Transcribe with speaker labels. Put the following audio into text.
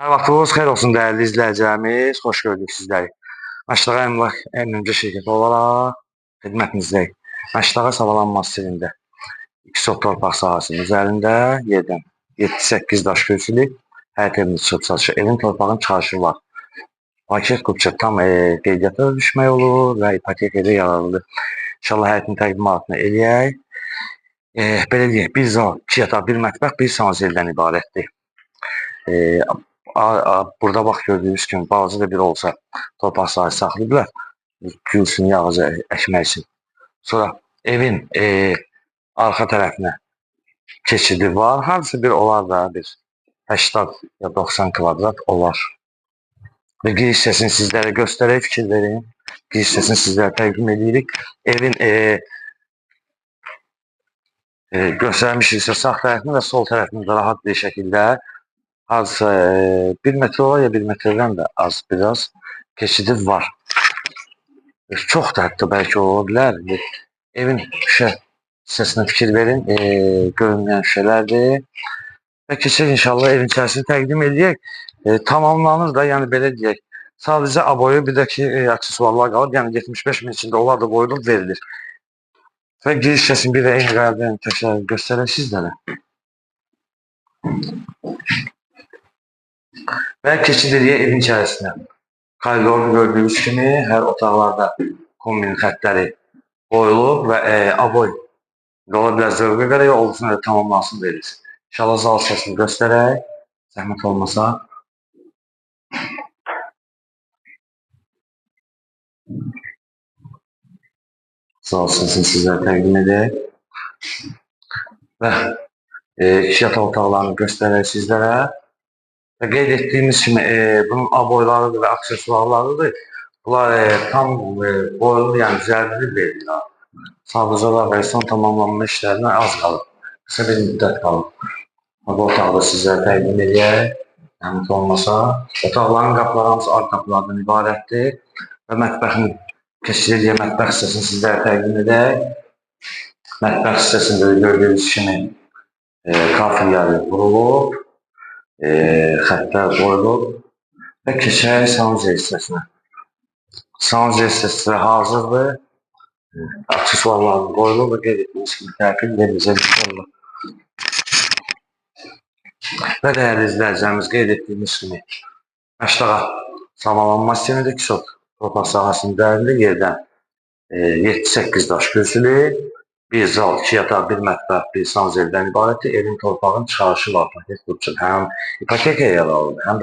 Speaker 1: Hər vaxtınız xeyir olsun dəyərli izləyicilərimiz, xoş gördük sizləri. Aştağa Əmlak Əmrimci şirkəti olaraq xidmətinizdəyik. Aştağa Savalan Massivində 2 sot torpaq sahəsinin üzərində yerdən 7-8 daş kürsülü həyət evini çıxıb satışa. Evin torpağın çıxarışı var. Paket qupça tam qeydiyyata düşmək olur və ipotekada yararlıdır. İnşallah həyətin təqdimatını eləyək. Belə deyək, bir zal, 2 yataq, 1 mətbəx, 1 sanzeldən ibarətdir. Burada bax gördüyünüz kimi balaca da bir olsa torpaq sahəsi saxlayıblar. Gülsün, yağıcı əkmək üçün. Sonra evin arxa tərəfinə keçidi var. Hardasa bir olar da bir 80 ya 90 kvadrat olar. Və giriş hissəsini sizlərə göstərək, fikir verin. Giriş hissəsini sizlərə təqdim edirik. Evin göstərmiş hissə sağ tərəfini və sol tərəfini də rahat bir şəkildə hardasa 1 metr olar ya 1 metrdən də az biraz keçidi var. Çox da hətta bəlkə ola bilər. Evin şüşə hissəsinə fikir verin. Görünməyən şüşələrdir. Və keçək inşallah evin içərisini təqdim edək. Tamamlanır da, yəni belə deyək. Sadəcə aboyu, bir də ki, aksesuarlar qalır. Yəni 75 min içində onlar da qoyulub verilir. Və giriş hissəsini bir də eyni qaydadan təkrar göstərək sizlərə. Və keçid edək evin içərisinə. Koridor gördüyünüz kimi hər otaqlarda kombin xəttləri qoyulub və aboy ola bilər zövqə görə olsun da tamamlansın verilir. İnşallah zal hissəsini göstərək, zəhmət olmasa. Zal hissəsini sizlərə təqdim edək. Və 2 yataq otaqlarını göstərək sizlərə. Və qeyd etdiyimiz kimi bunun aboylarıdır və aksesuarlarıdır. Bunlar tam boylu, yəni zərli verilir. Sadəcə olaraq rəsm tamamlanma işlərinə az qalır. Qısa bir müddət qalır. Bu otağı da sizlərə təqdim edək. Zəhmət olmasa. Otaqların qapıları hamısı alt qapılardan ibarətdir. Və mətbəxin keçid edək mətbəx hissəsini sizlərə təqdim edək. Mətbəx hissəsində gördüyünüz kimi kafirləri vurulub. Xəttlər qoyulub və keçək sanuzel hissəsinə. Sanuzel hissəsi hazırdır. Aksesuarlarını qoyulub və qeyd etdiyimiz kimi təhvil veriləcək. Və dəyərli izləyicilərimiz, qeyd etdiyimiz kimi Aştağa Savalan Massivində 2 sot torpaq sahəsinin üzərində yerdən 7-8 daş kürsülü, 1 zal, 2 yataq, 1 mətbəx, 1 sanzeldən ibarətdir. Evin torpağın çıxarışı var. Paket qupça həm ipotekaya yararlıdır, həm də